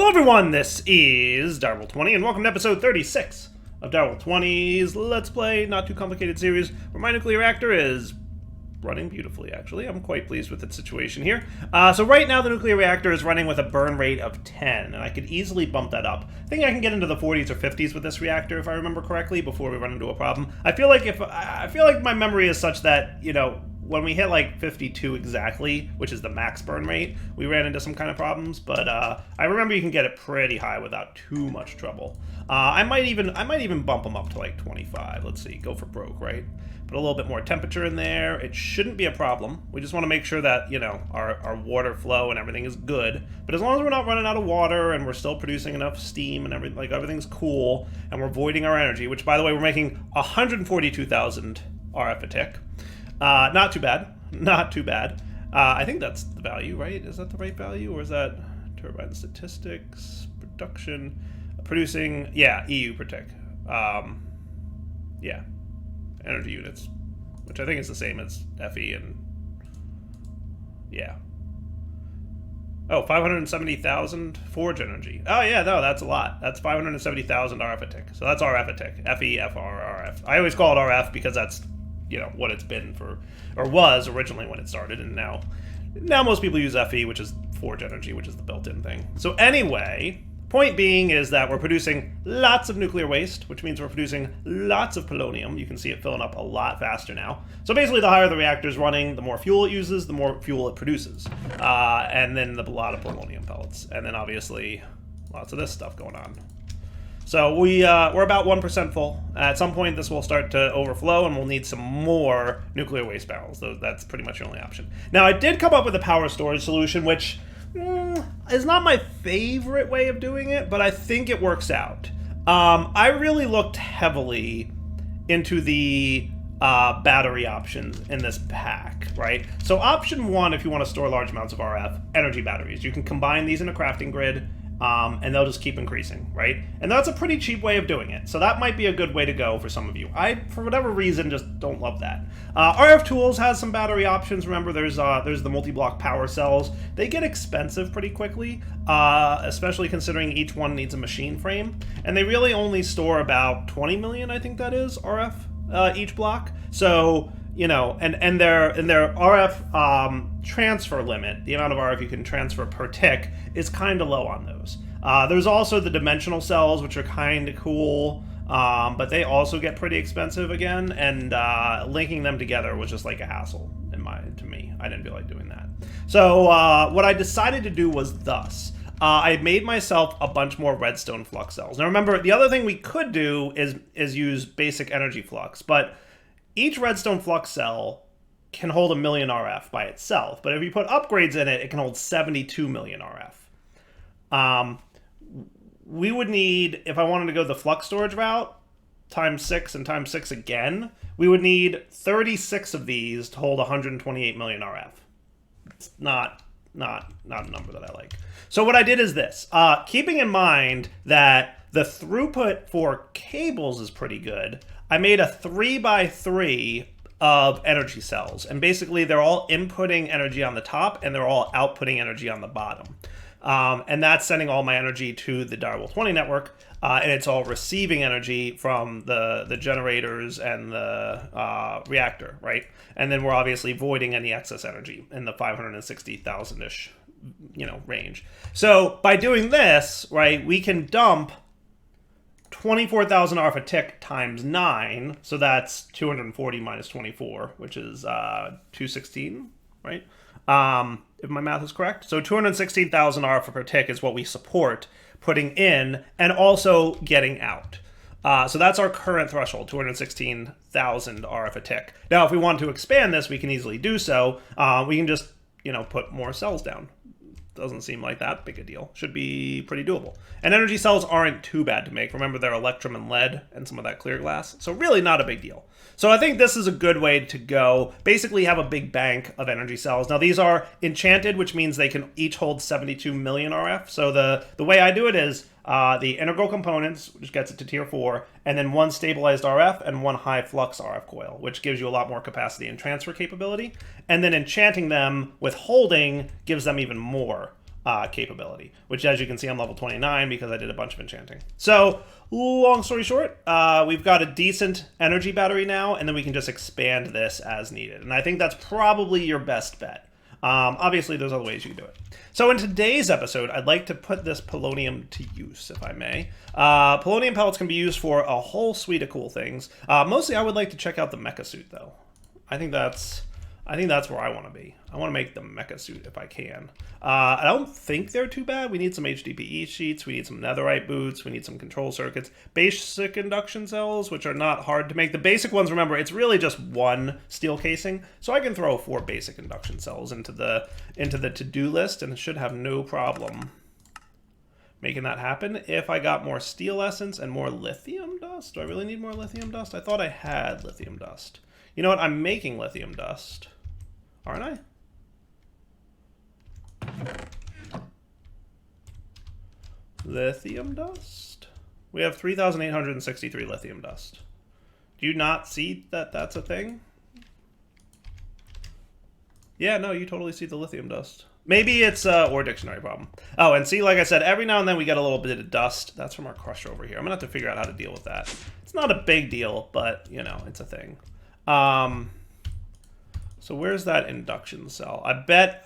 Hello everyone, this is Direwolf20 and welcome to episode 36 of Direwolf20's Let's Play Not Too Complicated series, where my nuclear reactor is running beautifully, actually. I'm quite pleased with its situation here. So right now the nuclear reactor is running with a burn rate of 10, and I could easily bump that up. I think I can get into the 40s or 50s with this reactor, if I remember correctly, before we run into a problem. I feel like my memory is such that, you know, when we hit like 52 exactly, which is the max burn rate, we ran into some kind of problems, but I remember you can get it pretty high without too much trouble. I might even bump them up to like 25. Let's see, go for broke, right? Put a little bit more temperature in there. It shouldn't be a problem. We just want to make sure that, you know, our water flow and everything is good. But as long as we're not running out of water and we're still producing enough steam and everything, like everything's cool, and we're voiding our energy, which by the way, we're making 142,000 RF a tick. Not too bad. Not too bad. I think that's the value, right? Is that the right value, or is that turbine statistics, production, producing? Yeah, EU per tick. Yeah, energy units, which I think is the same as FE and yeah. Oh, 570,000 forge energy. Oh yeah, no, that's a lot. That's 570,000 RF a tick. So that's RF a tick. FE, FR, RF. I always call it RF because that's, you know, what it's been for, or was originally when it started, and now most people use FE, which is forge energy, which is the built-in thing. So anyway, point being is that we're producing lots of nuclear waste, which means we're producing lots of polonium. You can see it filling up a lot faster now. So basically, the higher the reactor's running, the more fuel it uses, the more fuel it produces, and then a lot of polonium pellets, and then obviously lots of this stuff going on. So we're about 1% full. At some point, this will start to overflow, and we'll need some more nuclear waste barrels. That's pretty much the only option. Now, I did come up with a power storage solution, which is not my favorite way of doing it, but I think it works out. I really looked heavily into the battery options in this pack, right? So option one, if you want to store large amounts of RF, energy batteries. You can combine these in a crafting grid, and they'll just keep increasing, right? And that's a pretty cheap way of doing it. So that might be a good way to go for some of you. I, for whatever reason, just don't love that. RF Tools has some battery options. Remember, there's the multi-block power cells. They get expensive pretty quickly, especially considering each one needs a machine frame. And they really only store about 20 million, I think that is, RF each block. So, you know, and their RF transfer limit, the amount of RF you can transfer per tick, is kind of low on those. There's also the dimensional cells, which are kind of cool, but they also get pretty expensive again, and linking them together was just like a hassle to me. I didn't feel like doing that. So what I decided to do was thus. I made myself a bunch more redstone flux cells. Now remember, the other thing we could do is use basic energy flux, but each redstone flux cell can hold 1 million RF by itself, but if you put upgrades in it, it can hold 72 million RF. We would need, if I wanted to go the flux storage route, times 6 and times 6 again, we would need 36 of these to hold 128 million RF. It's not a number that I like. So what I did is this, keeping in mind that the throughput for cables is pretty good, I made a 3x3 of energy cells, and basically they're all inputting energy on the top and they're all outputting energy on the bottom. And that's sending all my energy to the Direwolf20 network, and it's all receiving energy from the generators and the reactor, right? And then we're obviously voiding any excess energy in the 560,000-ish, you know, range. So by doing this, right, we can dump 24,000 RF a tick times 9, so that's 240 minus 24, which is 216, right? If my math is correct. So 216,000 RF per tick is what we support putting in and also getting out. So that's our current threshold, 216,000 RF a tick. Now, if we want to expand this, we can easily do so. We can just, you know, put more cells down. Doesn't seem like that big a deal. Should be pretty doable. And energy cells aren't too bad to make. Remember, they're electrum and lead and some of that clear glass. So really not a big deal. So I think this is a good way to go. Basically have a big bank of energy cells. Now these are enchanted, which means they can each hold 72 million RF. So the way I do it is the integral components, which gets it to tier 4, and then one stabilized RF and one high flux RF coil, which gives you a lot more capacity and transfer capability. And then enchanting them with holding gives them even more capability, which, as you can see, I'm level 29 because I did a bunch of enchanting. So, long story short, we've got a decent energy battery now, and then we can just expand this as needed. And I think that's probably your best bet. Obviously, there's other ways you can do it. So in today's episode, I'd like to put this polonium to use, if I may. Polonium pellets can be used for a whole suite of cool things. Mostly, I would like to check out the Mekasuit, though. I think that's where I want to be. I want to make the Mekasuit if I can. I don't think they're too bad. We need some HDPE sheets. We need some netherite boots. We need some control circuits. Basic induction cells, which are not hard to make. The basic ones, remember, it's really just one steel casing. So I can throw 4 basic induction cells into the to-do list, and it should have no problem making that happen. If I got more steel essence and more lithium dust. Do I really need more lithium dust? I thought I had lithium dust. You know what? I'm making lithium dust. Aren't I? Lithium dust? We have 3,863 lithium dust. Do you not see that that's a thing? Yeah, no, you totally see the lithium dust. Maybe it's or dictionary problem. Oh, and see, like I said, every now and then we get a little bit of dust. That's from our crusher over here. I'm gonna have to figure out how to deal with that. It's not a big deal, but, you know, it's a thing. So where's that induction cell? I bet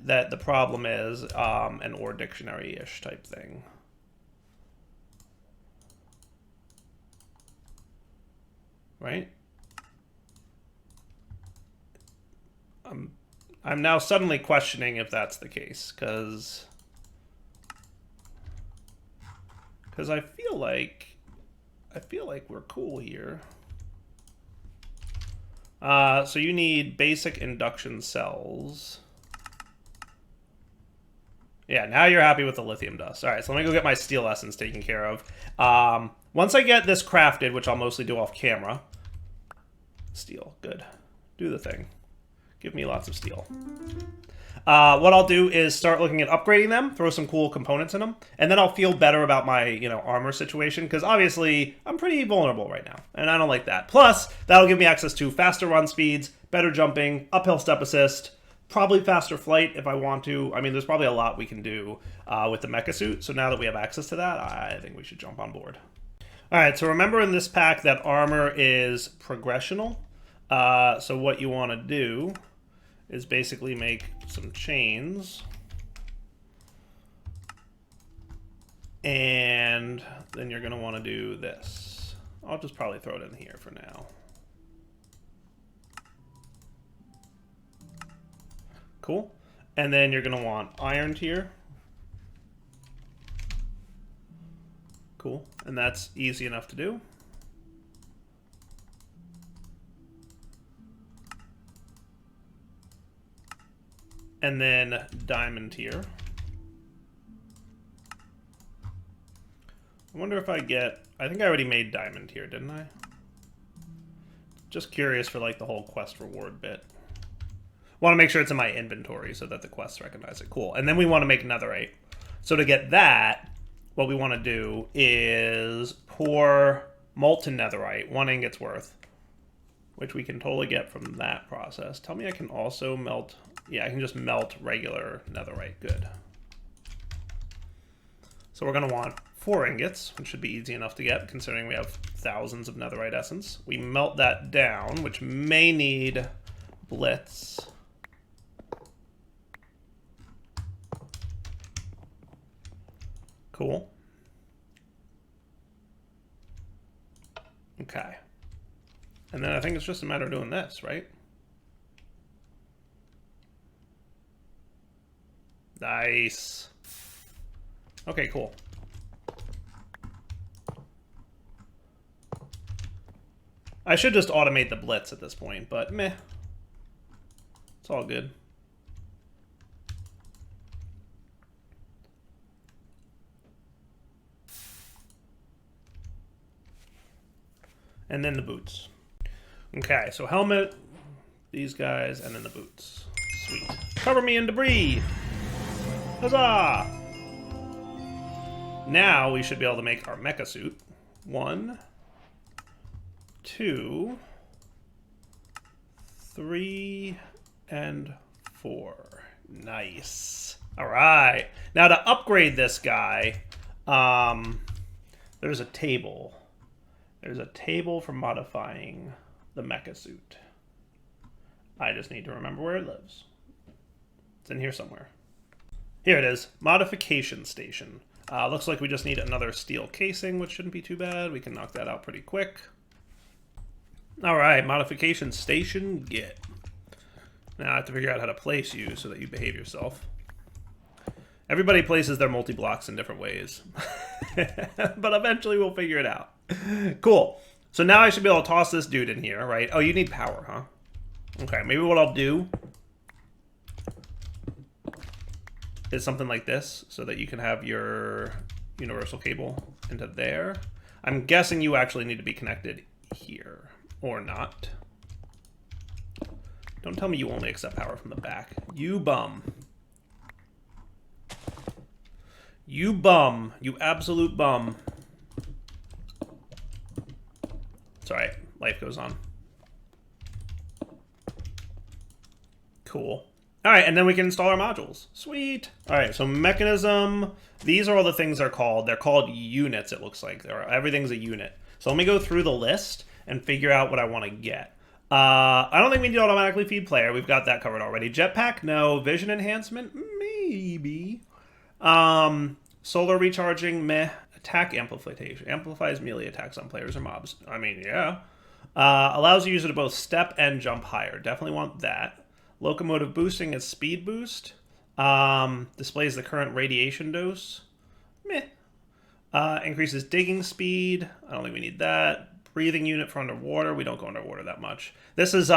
that the problem is an or dictionary-ish type thing. Right? I'm now suddenly questioning if that's the case, because I feel like we're cool here. So you need basic induction cells. Yeah, now you're happy with the lithium dust. All right, so let me go get my steel essence taken care of. Once I get this crafted, which I'll mostly do off camera. Steel, good. Do the thing. Give me lots of steel. What I'll do is start looking at upgrading them, throw some cool components in them, and then I'll feel better about my, you know, armor situation, because obviously I'm pretty vulnerable right now, and I don't like that. Plus, that'll give me access to faster run speeds, better jumping, uphill step assist, probably faster flight if I want to. I mean, there's probably a lot we can do with the Mekasuit, so now that we have access to that, I think we should jump on board. All right, so remember in this pack that armor is progressional. So what you want to do is basically make some chains, and then you're going to want to do this. I'll just probably throw it in here for now. Cool. And then you're going to want iron tier. Cool. And that's easy enough to do. And then diamond tier. I wonder if I get... I think I already made diamond tier, didn't I? Just curious for like the whole quest reward bit. Want to make sure it's in my inventory so that the quests recognize it. Cool. And then we want to make netherite. So to get that, what we want to do is pour molten netherite, 1 ingot's worth, which we can totally get from that process. Tell me I can also melt... Yeah, I can just melt regular netherite. Good. So we're going to want 4 ingots, which should be easy enough to get, considering we have thousands of netherite essence. We melt that down, which may need blitz. Cool. Okay. And then I think it's just a matter of doing this, right? Nice. Okay, cool. I should just automate the blitz at this point, but meh. It's all good. And then the boots. Okay, so helmet, these guys, and then the boots. Sweet. Cover me in debris! Huzzah! Now we should be able to make our Mekasuit. 1, 2, 3, and 4. Nice. All right. Now to upgrade this guy, there's a table. There's a table for modifying the Mekasuit. I just need to remember where it lives. It's in here somewhere. Here it is. Modification Station. Looks like we just need another steel casing, which shouldn't be too bad. We can knock that out pretty quick. All right, Modification Station, get. Now I have to figure out how to place you so that you behave yourself. Everybody places their multi-blocks in different ways. But eventually we'll figure it out. Cool. So now I should be able to toss this dude in here, right? Oh, you need power, huh? Okay, maybe what I'll do is something like this so that you can have your universal cable into there. I'm guessing you actually need to be connected here, or not. Don't tell me you only accept power from the back. You bum. You bum. You absolute bum. It's alright. Life goes on. Cool. Alright, and then we can install our modules. Sweet. Alright, so mechanism. These are all the things they're called. They're called units, it looks like. Everything's a unit. So let me go through the list and figure out what I want to get. I don't think we need to automatically feed player. We've got that covered already. Jetpack, no. Vision enhancement, maybe. Solar recharging, meh. Attack amplification. Amplifies melee attacks on players or mobs. I mean, yeah. Allows the user to both step and jump higher. Definitely want that. Locomotive boosting is speed boost. Displays the current radiation dose. Meh. Increases digging speed. I don't think we need that. Breathing unit for underwater. We don't go underwater that much. This is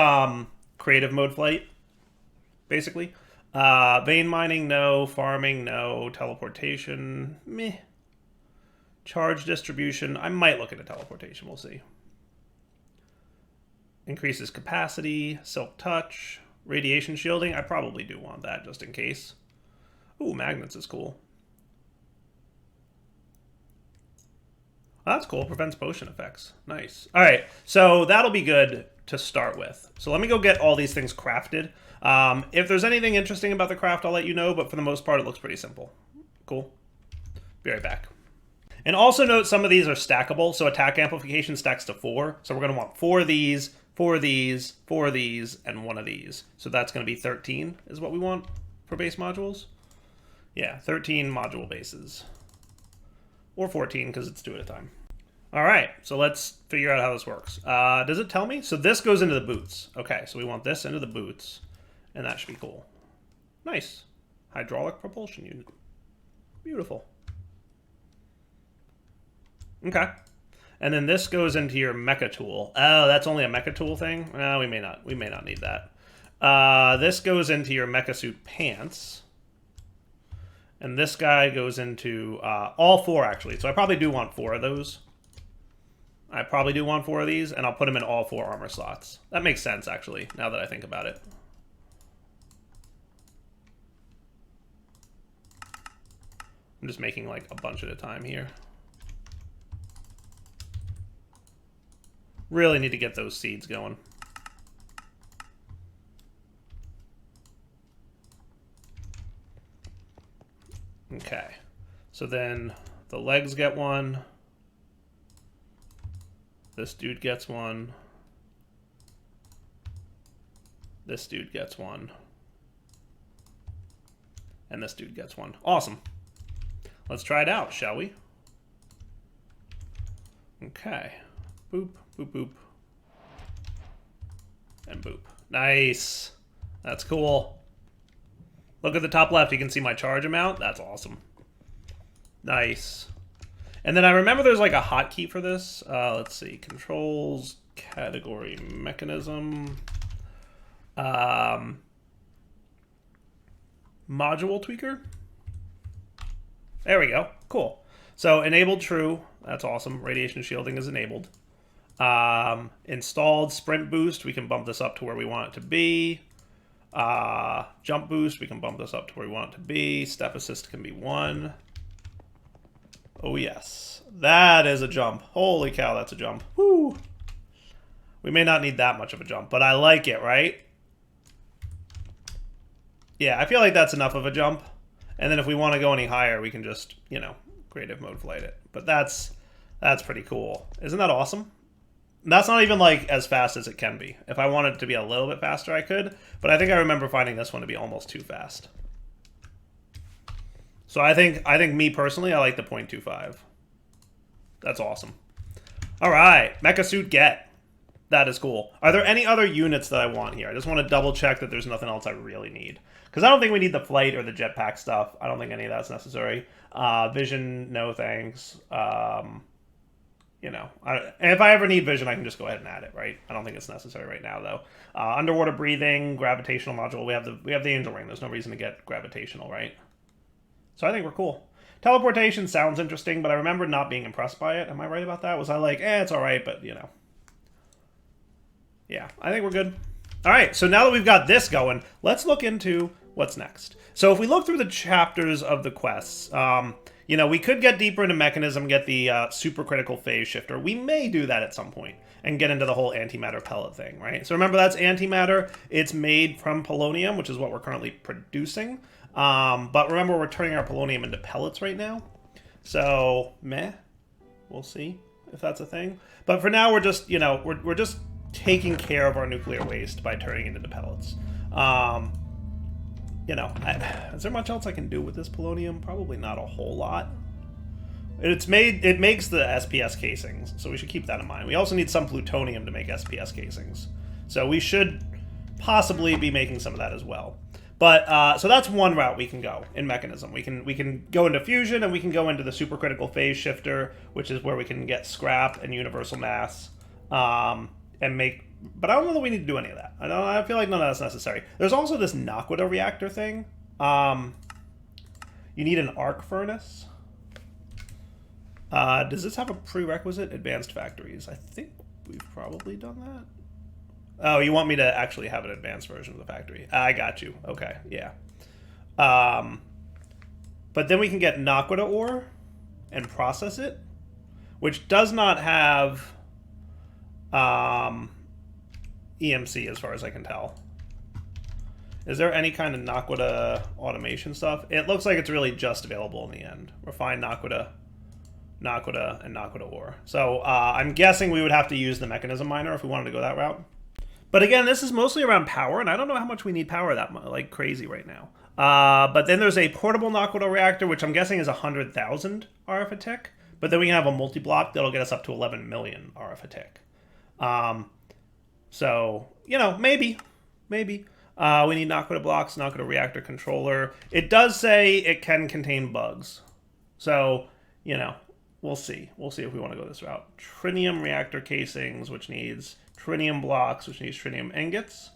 creative mode flight, basically. Vein mining, no. Farming, no. Teleportation, meh. Charge distribution. I might look into teleportation. We'll see. Increases capacity. Silk touch. Radiation shielding. I probably do want that just in case. Ooh, magnets is cool. That's cool. Prevents potion effects. Nice. All right. So that'll be good to start with. So let me go get all these things crafted. If there's anything interesting about the craft, I'll let you know. But for the most part, it looks pretty simple. Cool. Be right back. And also note some of these are stackable. So attack amplification stacks to 4. So we're going to want 4 of these, 4 of these, 4 of these, and 1 of these. So that's going to be 13 is what we want for base modules. Yeah, 13 module bases. Or 14, because it's 2 at a time. All right, so let's figure out how this works. Does it tell me? So this goes into the boots. Okay, so we want this into the boots, and that should be cool. Nice. Hydraulic propulsion unit. Beautiful. Okay. And then this goes into your mecha tool. Oh, that's only a mecha tool thing? Well, we may not need that. This goes into your Mekasuit pants. And this guy goes into all 4, actually. So I probably do want 4 of those. I probably do want 4 of these, and I'll put them in all 4 armor slots. That makes sense, actually, now that I think about it. I'm just making, like, a bunch at a time here. Really need to get those seeds going. Okay, so then the legs get 1. This dude gets 1. This dude gets 1. And this dude gets 1. Awesome. Let's try it out, shall we? Okay. Boop, boop, boop. And boop. Nice. That's cool. Look at the top left. You can see my charge amount. That's awesome. Nice. And then I remember there's like a hotkey for this. Let's see. Controls, category, mechanism. Module tweaker. There we go. Cool. So enabled true. That's awesome. Radiation shielding is enabled. Installed sprint boost. We can bump this up to where we want it to be. Jump boost. We can bump this up to where we want it to be. Step assist can be 1. Oh, yes. That is a jump. Holy cow, that's a jump. Woo! We may not need that much of a jump, but I like it, right? Yeah, I feel like that's enough of a jump. And then if we want to go any higher, we can just, you know, creative mode flight it. But that's pretty cool. Isn't that awesome? That's not even like as fast as it can be. If I wanted it to be a little bit faster, I could. But I think I remember finding this one to be almost too fast. So I think me personally, I like the 0.25. That's awesome. All right, Mekasuit get. That is cool. Are there any other units that I want here? I just want to double check that there's nothing else I really need. Because I don't think we need the flight or the jetpack stuff. I don't think any of that's necessary. Vision, no thanks. You know, if I ever need vision, I can just go ahead and add it, right? I don't think it's necessary right now, though. Underwater breathing, gravitational module. We have the angel ring. There's no reason to get gravitational, right? So I think we're cool. Teleportation sounds interesting, but I remember not being impressed by it. Am I right about that? Was I like, it's all right, but, you know. Yeah, I think we're good. All right, so now that we've got this going, let's look into what's next. So if we look through the chapters of the quests, you know, we could get deeper into mechanism, get the supercritical phase shifter. We may do that at some point and get into the whole antimatter pellet thing, right? So remember, that's antimatter. It's made from polonium, which is what we're currently producing. But remember, we're turning our polonium into pellets right now. So, meh. We'll see if that's a thing. But for now, we're just, you know, we're just taking care of our nuclear waste by turning it into pellets. You know, is there much else I can do with this polonium? Probably not a whole lot. It makes the SPS casings, so we should keep that in mind. We also need some plutonium to make SPS casings. So we should possibly be making some of that as well. But so that's one route we can go in mechanism. We can go into fusion, and we can go into the supercritical phase shifter, which is where we can get scrap and universal mass, and make. But I don't know that we need to do any of that. I feel like none of that's necessary. There's also this Naquita reactor thing. You need an arc furnace. Does this have a prerequisite? Advanced factories. I think we've probably done that. Oh, you want me to actually have an advanced version of the factory? I got you. Okay, yeah. But then we can get Naquita ore and process it, which does not have EMC as far as I can tell. Is there any kind of Naquita automation stuff? It looks like it's really just available in the end. Refined Naquita, and Naquita ore. So I'm guessing we would have to use the mechanism miner if we wanted to go that route. But again, this is mostly around power, and I don't know how much we need power that much, like crazy right now. But then there's a portable Naquita reactor, which I'm guessing is 100,000 RF a tick. But then we can have a multi-block that'll get us up to 11 million RF a tick. So, you know, maybe. We need Naquita blocks, Naquita reactor controller. It does say it can contain bugs. So, you know, we'll see. We'll see if we want to go this route. Trinium reactor casings, which needs Trinium blocks, which needs Trinium ingots,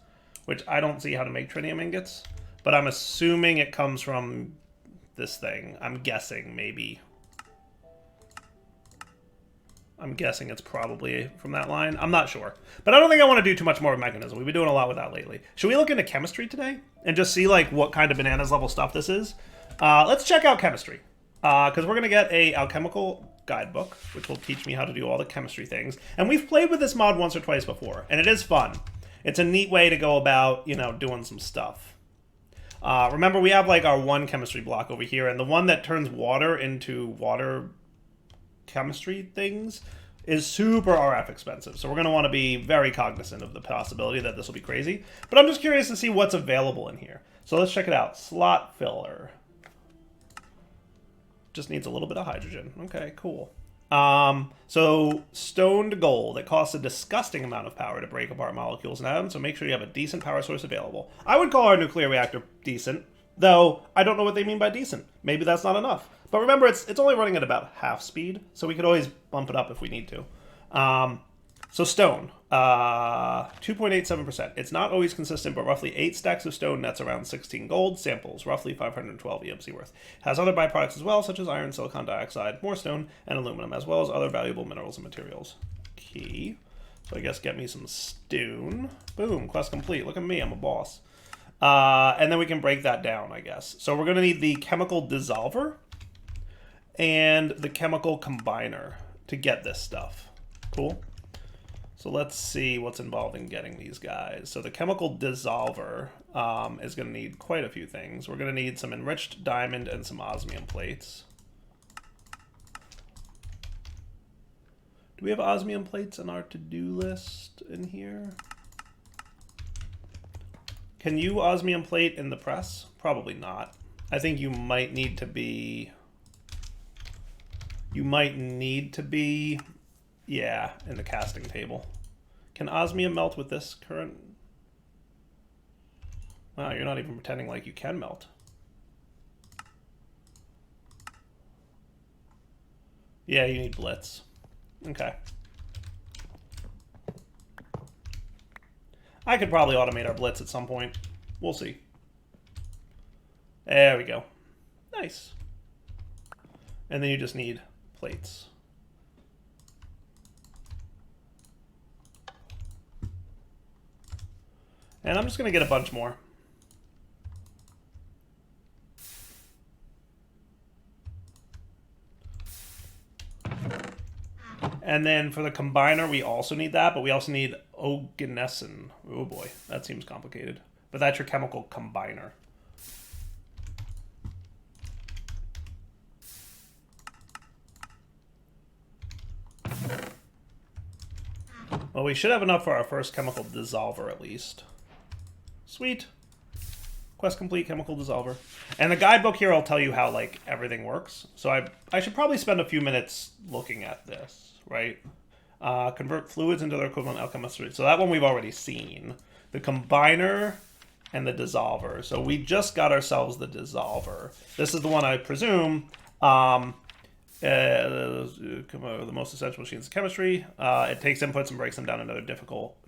which I don't see how to make Trinium ingots. But I'm assuming it comes from this thing. I'm guessing, maybe. I'm guessing it's probably from that line. I'm not sure. But I don't think I want to do too much more with mechanism. We've been doing a lot with that lately. Should we look into chemistry today? And just see, like, what kind of bananas level stuff this is? Let's check out chemistry. Because we're going to get a alchemical guidebook, which will teach me how to do all the chemistry things. And we've played with this mod once or twice before. And it is fun. It's a neat way to go about, you know, doing some stuff. Remember, we have, like, our one chemistry block over here. And the one that turns water into water chemistry things is super RF expensive. So we're going to want to be very cognizant of the possibility that this will be crazy. But I'm just curious to see what's available in here. So let's check it out. Slot filler. Just needs a little bit of hydrogen. Okay, cool. So stoned gold. It costs a disgusting amount of power to break apart molecules and atoms, so make sure you have a decent power source available. I would call our nuclear reactor decent, though I don't know what they mean by decent. Maybe that's not enough. But remember, it's only running at about half speed, so we could always bump it up if we need to. So stone, 2.87%. It's not always consistent, but roughly 8 stacks of stone nets around 16 gold. Samples, roughly 512 EMC worth. Has other byproducts as well, such as iron, silicon dioxide, more stone, and aluminum, as well as other valuable minerals and materials. Key. So I guess get me some stone. Boom, quest complete. Look at me, I'm a boss. And then we can break that down, I guess. So we're going to need the chemical dissolver and the chemical combiner to get this stuff. Cool. So let's see what's involved in getting these guys. So the chemical dissolver is going to need quite a few things. We're going to need some enriched diamond and some osmium plates. Do we have osmium plates in our to-do list in here? Can you osmium plate in the press? Probably not. I think you might need to be... Yeah, in the casting table. Can osmium melt with this current? Wow, you're not even pretending like you can melt. Yeah, you need blitz. Okay. I could probably automate our blitz at some point. We'll see. There we go. Nice. And then you just need plates. And I'm just going to get a bunch more. And then for the combiner, we also need that, but we also need oganesson. Oh boy, that seems complicated. But that's your chemical combiner. Well, we should have enough for our first chemical dissolver at least. Sweet. Quest complete, chemical dissolver. And the guidebook here will tell you how, like, everything works. So I should probably spend a few minutes looking at this, right? Convert fluids into their equivalent alchemistry. So that one we've already seen. The combiner and the dissolver. So we just got ourselves the dissolver. This is the one I presume the most essential machines in chemistry. It takes inputs and breaks them down into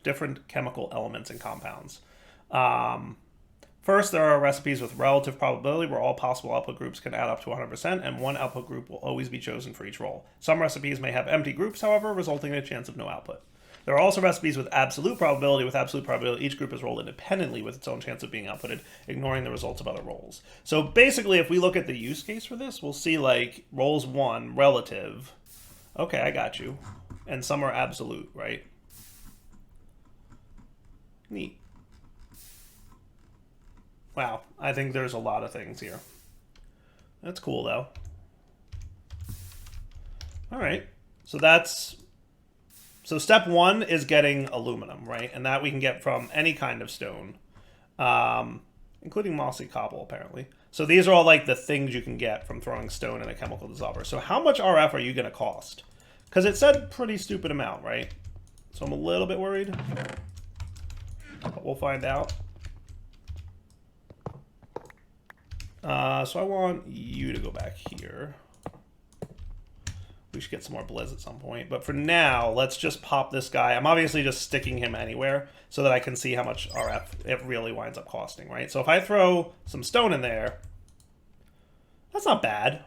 different chemical elements and compounds. First, there are recipes with relative probability where all possible output groups can add up to 100%, and one output group will always be chosen for each roll. Some recipes may have empty groups, however, resulting in a chance of no output. There are also recipes with absolute probability. With absolute probability, each group is rolled independently with its own chance of being outputted, ignoring the results of other rolls. So basically, if we look at the use case for this, we'll see, like, rolls 1, relative. Okay, I got you. And some are absolute, right? Neat. Wow, I think there's a lot of things here. That's cool, though. All right, so step 1 is getting aluminum, right? And that we can get from any kind of stone, including mossy cobble, apparently. So these are all like the things you can get from throwing stone in a chemical dissolver. So how much RF are you going to cost? Because it said pretty stupid amount, right? So I'm a little bit worried, but we'll find out. So I want you to go back here. We should get some more blizz at some point. But for now, let's just pop this guy. I'm obviously just sticking him anywhere so that I can see how much RF it really winds up costing, right? So if I throw some stone in there, that's not bad.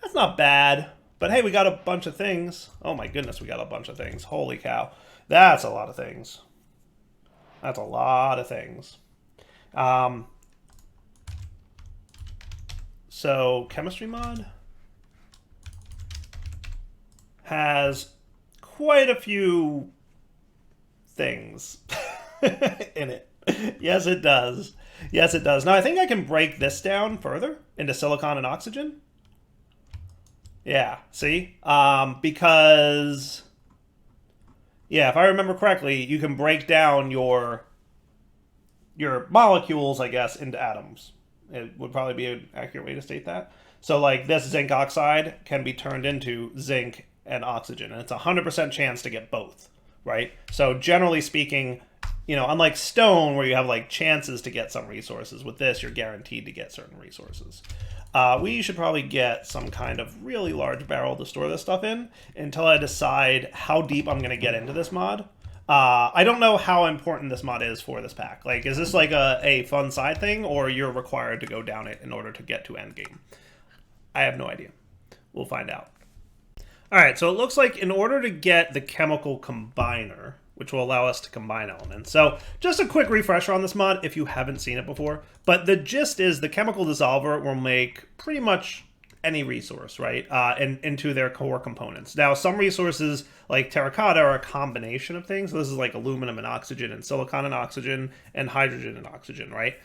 That's not bad. But hey, we got a bunch of things. Oh my goodness, we got a bunch of things. Holy cow. That's a lot of things. That's a lot of things. So chemistry mod has quite a few things in it. Yes, it does. Yes, it does. Now, I think I can break this down further into silicon and oxygen. Yeah, see? Because, yeah, if I remember correctly, you can break down your molecules, I guess, into atoms. It would probably be an accurate way to state that. So, like, this zinc oxide can be turned into zinc and oxygen, and it's a 100% chance to get both, right? So, generally speaking, you know, unlike stone, where you have, like, chances to get some resources, with this, you're guaranteed to get certain resources. We should probably get some kind of really large barrel to store this stuff in until I decide how deep I'm going to get into this mod. I don't know how important this mod is for this pack. Like, is this like a fun side thing, or you're required to go down it in order to get to endgame? I have no idea. We'll find out. All right, so it looks like in order to get the chemical combiner, which will allow us to combine elements. So just a quick refresher on this mod if you haven't seen it before. But the gist is the chemical dissolver will make pretty much any resource, right, into their core components. Now, some resources like terracotta are a combination of things. So this is like aluminum and oxygen, and silicon and oxygen, and hydrogen and oxygen, right?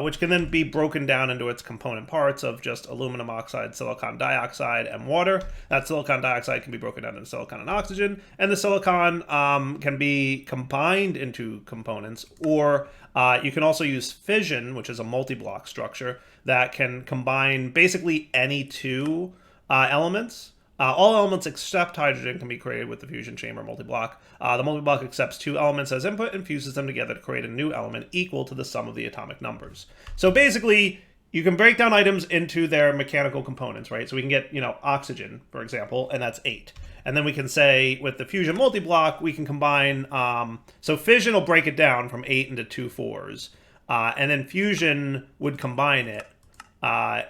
Which can then be broken down into its component parts of just aluminum oxide, silicon dioxide, and water. That silicon dioxide can be broken down into silicon and oxygen, and the silicon can be combined into components, or you can also use fission, which is a multi-block structure that can combine basically any two elements. All elements except hydrogen can be created with the fusion chamber multi-block. The multi-block accepts two elements as input and fuses them together to create a new element equal to the sum of the atomic numbers. So basically, you can break down items into their mechanical components, right? So we can get, oxygen, for example, and that's 8. And then we can say with the fusion multi-block, we can combine, so fission will break it down from 8 into 2 4s. And then fusion would combine it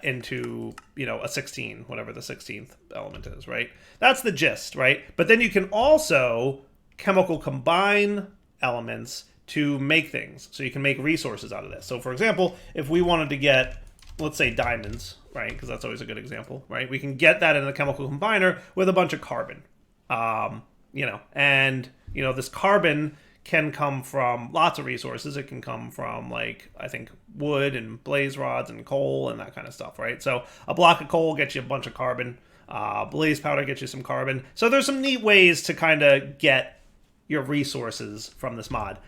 into, a 16, whatever the 16th element is, right? That's the gist, right? But then you can also chemical combine elements to make things. So you can make resources out of this. So for example, if we wanted to get, let's say diamonds, right? Because that's always a good example, right? We can get that in the chemical combiner with a bunch of carbon, this carbon can come from lots of resources. It can come from, like, I think wood and blaze rods and coal and that kind of stuff, right? So a block of coal gets you a bunch of carbon. Blaze powder gets you some carbon. So there's some neat ways to kind of get your resources from this mod.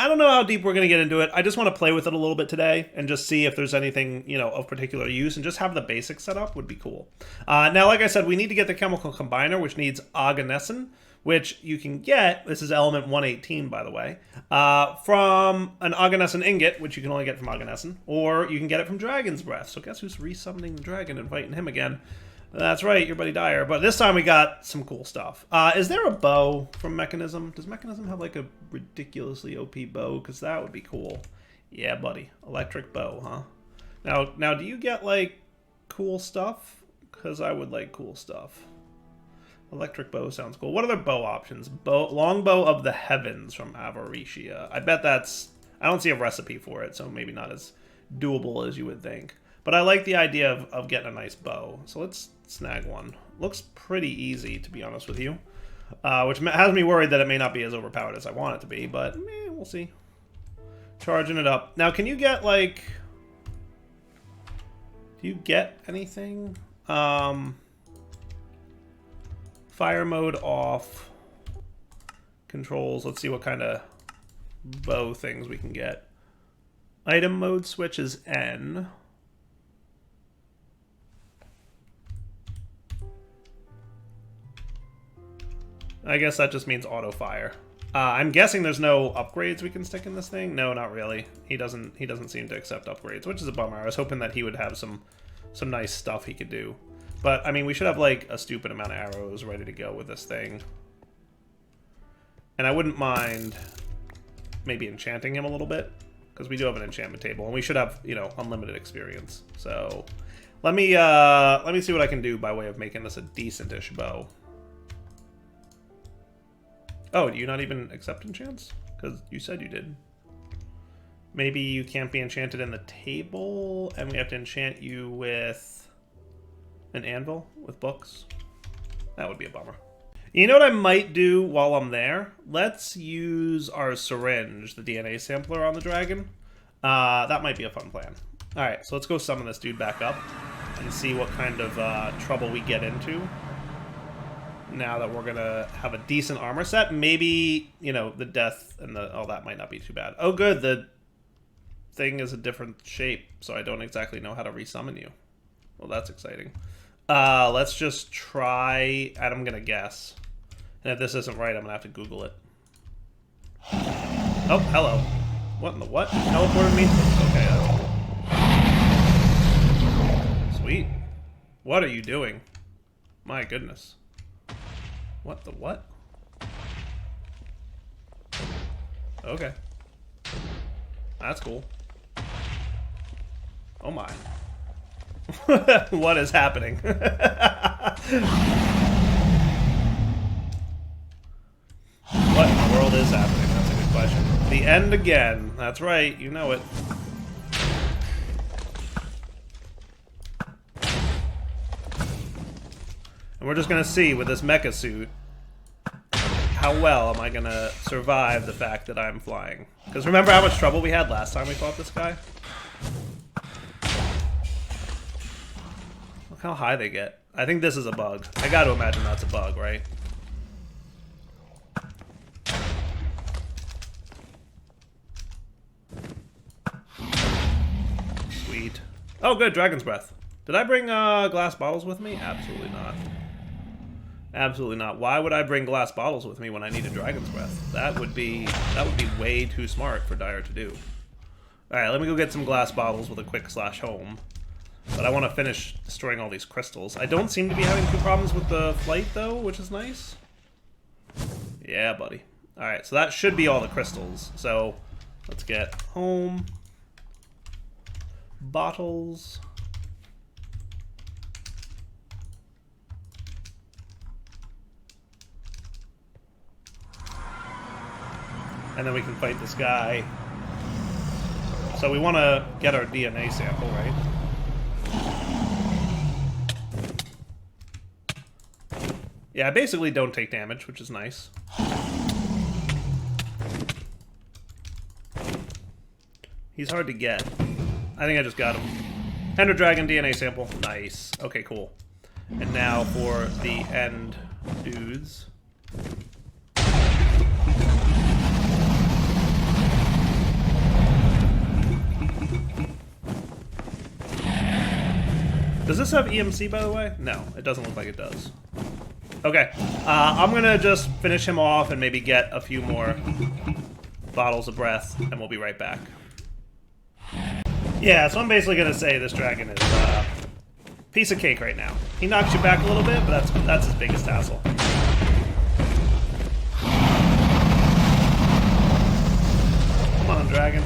I don't know how deep we're going to get into it. I just want to play with it a little bit today and just see if there's anything, of particular use, and just have the basics set up would be cool. Now, like I said, we need to get the chemical combiner, which needs oganesson, which you can get, this is element 118, by the way, from an oganesson ingot, which you can only get from oganesson, or you can get it from Dragon's Breath. So guess who's resummoning the dragon and fighting him again? That's right, your buddy Dyer. But this time we got some cool stuff. Is there a bow from Mechanism? Does Mechanism have like a ridiculously OP bow? Because that would be cool. Yeah, buddy. Electric bow, huh? Now, do you get like cool stuff? Because I would like cool stuff. Electric bow sounds cool. What other bow options? Longbow of the Heavens from Avaricia. I bet that's... I don't see a recipe for it, so maybe not as doable as you would think. But I like the idea of getting a nice bow. So let's snag one. Looks pretty easy, to be honest with you. Which has me worried that it may not be as overpowered as I want it to be, but we'll see. Charging it up. Now, can you get, like... Do you get anything? Fire mode off. Controls. Let's see what kind of bow things we can get. Item mode switch is N. I guess that just means auto fire. I'm guessing there's no upgrades we can stick in this thing. No, not really. He doesn't seem to accept upgrades, which is a bummer. I was hoping that he would have some nice stuff he could do. But I mean, we should have like a stupid amount of arrows ready to go with this thing. And I wouldn't mind maybe enchanting him a little bit, because we do have an enchantment table, and we should have, unlimited experience. So let me see what I can do by way of making this a decent-ish bow. Oh, do you not even accept enchants? Because you said you did. Maybe you can't be enchanted in the table, and we have to enchant you with an anvil with books. That would be a bummer. You know what I might do while I'm there? Let's use our syringe, the DNA sampler on the dragon. That might be a fun plan. Alright, so let's go summon this dude back up and see what kind of trouble we get into. Now that we're gonna have a decent armor set, maybe, the death and all that might not be too bad. Oh good, the thing is a different shape, so I don't exactly know how to resummon you. Well, that's exciting. Let's just try, and I'm gonna guess. And if this isn't right, I'm gonna have to Google it. Oh, hello. What in the what? Teleported me? Okay, that's cool. Sweet. What are you doing? My goodness. What the what? Okay. That's cool. Oh my. What is happening? What in the world is happening? That's a good question. The end again. That's right. You know it. And we're just going to see with this Mekasuit how well am I going to survive the fact that I'm flying. Because remember how much trouble we had last time we fought this guy? Look how high they get. I think this is a bug. I got to imagine that's a bug, right? Sweet. Oh, good. Dragon's Breath. Did I bring glass bottles with me? Absolutely not. Absolutely not. Why would I bring glass bottles with me when I need a Dragon's Breath? That would be way too smart for Dire to do. Alright, let me go get some glass bottles with a quick slash home. But I want to finish destroying all these crystals. I don't seem to be having too problems with the flight, though, which is nice. Yeah, buddy. Alright, so that should be all the crystals. So, let's get home. Bottles. And then we can fight this guy. So we want to get our DNA sample, right? Yeah, I basically don't take damage, which is nice. He's hard to get. I think I just got him. Ender Dragon DNA sample. Nice. Okay, cool. And now for the end dudes. Does this have EMC, by the way? No, it doesn't look like it does. Okay, I'm gonna just finish him off and maybe get a few more bottles of breath, and we'll be right back. Yeah, so I'm basically gonna say this dragon is a piece of cake right now. He knocks you back a little bit, but that's his biggest hassle. Come on, dragon.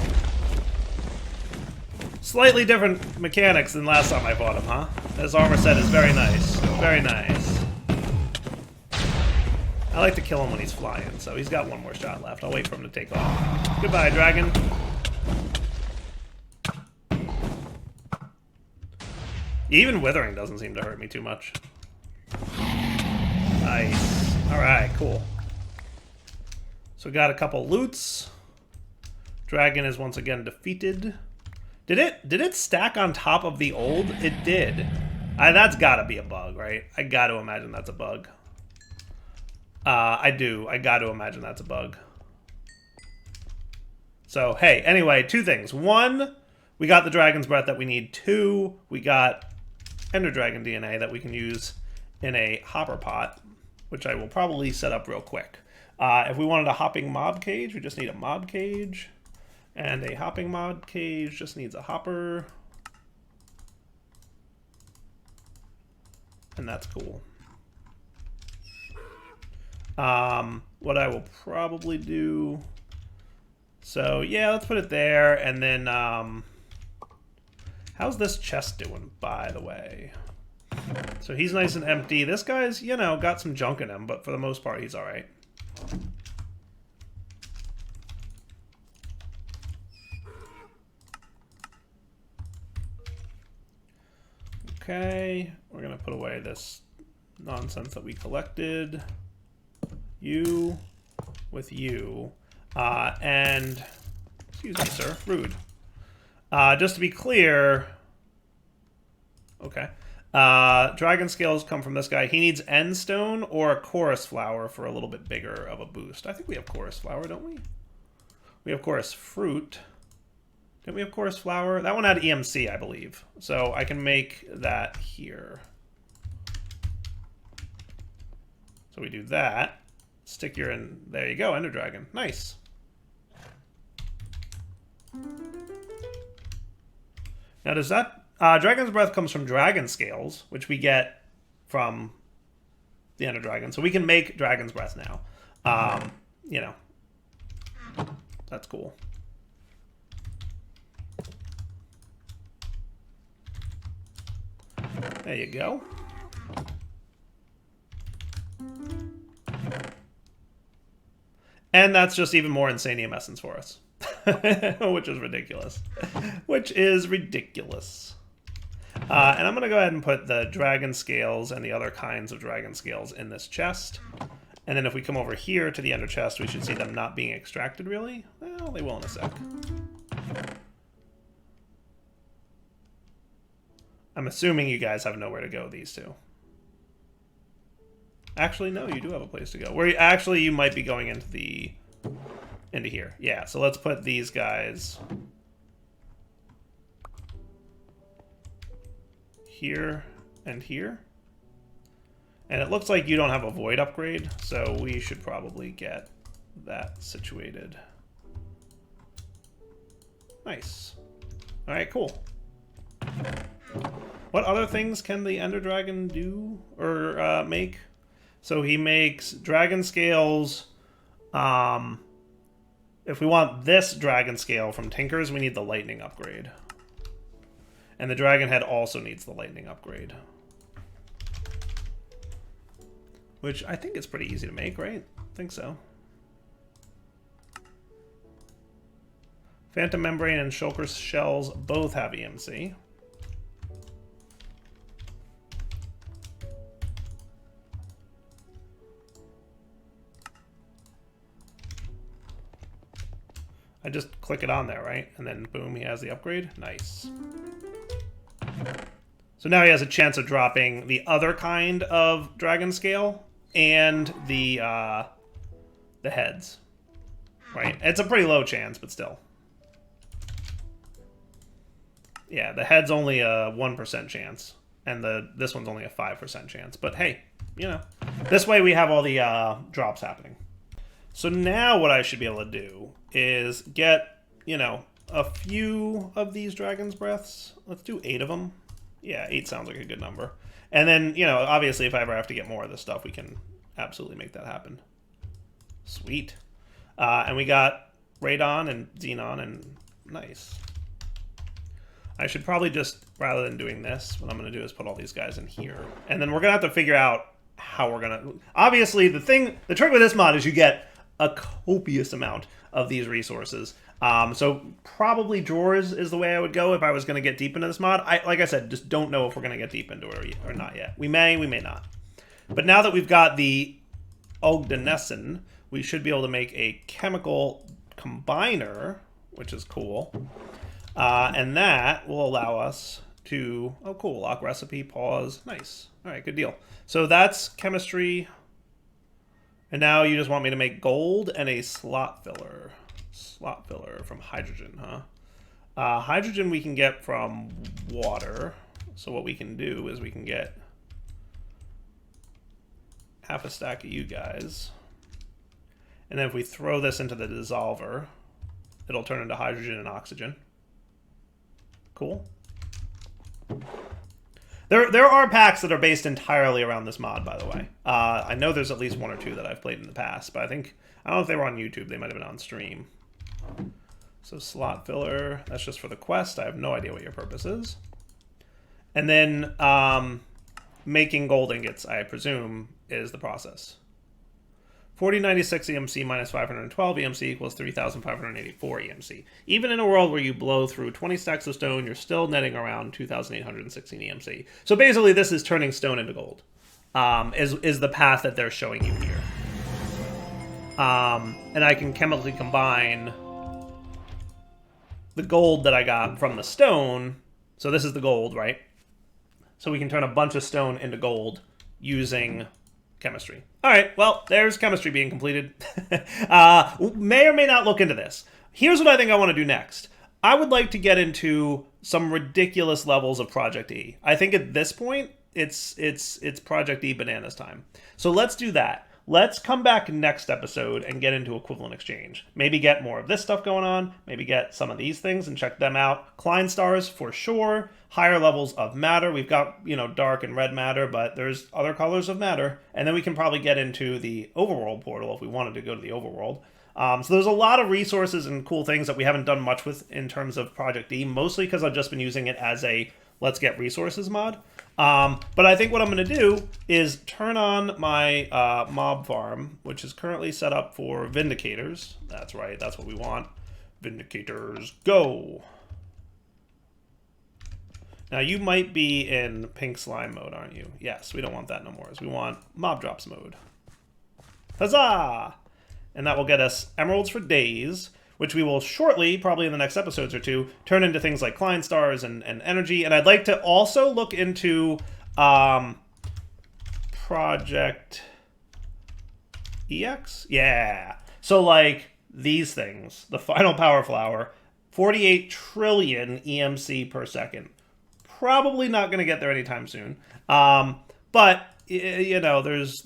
Slightly different mechanics than last time I fought him, huh? His armor set is very nice. Very nice. I like to kill him when he's flying, so he's got one more shot left. I'll wait for him to take off. Goodbye, dragon. Even withering doesn't seem to hurt me too much. Nice. Alright, cool. So we got a couple loots. Dragon is once again defeated. Did it stack on top of the old? It did. That's gotta be a bug, right? I gotta imagine that's a bug. I do. I gotta imagine that's a bug. So, hey, anyway, two things. One, we got the Dragon's Breath that we need. Two, we got Ender Dragon DNA that we can use in a hopper pot, which I will probably set up real quick. If we wanted a hopping mob cage, we just need a mob cage. And a hopping mod cage just needs a hopper. And that's cool. What I will probably do... So, yeah, let's put it there. And then, how's this chest doing, by the way? So he's nice and empty. This guy's, you know, got some junk in him, but for the most part, he's alright. Okay, we're gonna put away this nonsense that we collected. You with you. And, excuse me, sir, rude. Just to be clear, okay. Dragon scales come from this guy. He needs end stone or a chorus flower for a little bit bigger of a boost. I think we have chorus flower, don't we? We have chorus fruit. Didn't we have chorus flower? That one had EMC, I believe. So I can make that here. So we do that. Stick your in. There you go, Ender Dragon. Nice. Now does that... Dragon's Breath comes from dragon scales, which we get from the Ender Dragon. So we can make Dragon's Breath now. You know. That's cool. There you go. And that's just even more Insanium Essence for us. Which is ridiculous. Which is ridiculous. And I'm going to go ahead and put the dragon scales and the other kinds of dragon scales in this chest. And then if we come over here to the ender chest, we should see them not being extracted, really. Well, they will in a sec. I'm assuming you guys have nowhere to go, these two. Actually, no, you do have a place to go. Where actually you might be going into here. Yeah, so let's put these guys here and here. And it looks like you don't have a void upgrade, so we should probably get that situated. Nice. All right, cool. What other things can the Ender Dragon do or make? So he makes dragon scales. If we want this dragon scale from Tinkers, we need the lightning upgrade. And the dragon head also needs the lightning upgrade. Which I think is pretty easy to make, right? I think so. Phantom Membrane and Shulker Shells both have EMC. I just click it on there, right? And then boom, he has the upgrade. Nice. So now he has a chance of dropping the other kind of dragon scale and the heads, right? It's a pretty low chance, but still. Yeah, the head's only a 1% chance, and this one's only a 5% chance. But hey, you know, this way we have all the drops happening. So now what I should be able to do is get, you know, a few of these dragon's breaths. Let's do 8 of them. Yeah, 8 sounds like a good number. And then, you know, obviously if I ever have to get more of this stuff, we can absolutely make that happen. Sweet. And we got Radon and Xenon, and nice. I should probably just, rather than doing this, what I'm going to do is put all these guys in here. And then we're going to have to figure out how we're going to... Obviously, the trick with this mod is you get a copious amount of these resources. So probably drawers is the way I would go if I was going to get deep into this mod. Like I said, just don't know if we're going to get deep into it or not yet. We may not. But now that we've got the Ogdenessin, we should be able to make a chemical combiner, which is cool. And that will allow us to... Oh, cool. Lock recipe, pause. Nice. All right, good deal. So that's chemistry. And now you just want me to make gold and a slot filler. Slot filler from hydrogen, huh? Hydrogen we can get from water. So what we can do is we can get half a stack of you guys. And then if we throw this into the dissolver, it'll turn into hydrogen and oxygen. Cool. There are packs that are based entirely around this mod, by the way. I know there's at least 1 or 2 that I've played in the past, but I don't know if they were on YouTube. They might have been on stream. So slot filler, that's just for the quest. I have no idea what your purpose is. And then making gold ingots, I presume, is the process. 4096 EMC minus 512 EMC equals 3,584 EMC. Even in a world where you blow through 20 stacks of stone, you're still netting around 2,816 EMC. So basically, this is turning stone into gold, is the path that they're showing you here. And I can chemically combine the gold that I got from the stone. So this is the gold, right? So we can turn a bunch of stone into gold using chemistry. All right, well, there's chemistry being completed. May or may not look into this. Here's what I think I want to do next. I would like to get into some ridiculous levels of Project E. I think at this point, it's Project E bananas time. So let's do that. Let's come back next episode and get into equivalent exchange. Maybe get more of this stuff going on. Maybe get some of these things and check them out. Klein stars for sure. Higher levels of matter. We've got, you know, dark and red matter, but there's other colors of matter. And then we can probably get into the overworld portal if we wanted to go to the overworld. So there's a lot of resources and cool things that we haven't done much with in terms of Project E, mostly because I've just been using it as a let's get resources mod. But I think what I'm going to do is turn on my mob farm, which is currently set up for Vindicators. That's right, that's what we want. Vindicators, go! Now, you might be in pink slime mode, aren't you? Yes, we don't want that no more. We want mob drops mode. Huzzah! And that will get us emeralds for days, which we will shortly, probably in the next episodes or two, turn into things like Klein stars and energy. And I'd like to also look into Project EX? Yeah. So, like, these things. The final power flower. 48 trillion EMC per second. Probably not going to get there anytime soon. But, you know, there's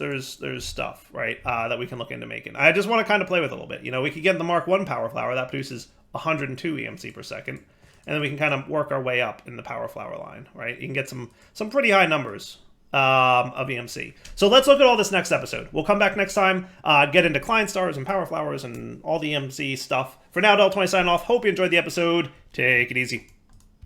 stuff, right, that we can look into making. I just want to kind of play with it a little bit. You know, we could get the Mark 1 power flower. That produces 102 EMC per second. And then we can kind of work our way up in the power flower line, right? You can get some pretty high numbers of EMC. So let's look at all this next episode. We'll come back next time, get into Klein stars and power flowers and all the EMC stuff. For now, Del20 signing off. Hope you enjoyed the episode. Take it easy.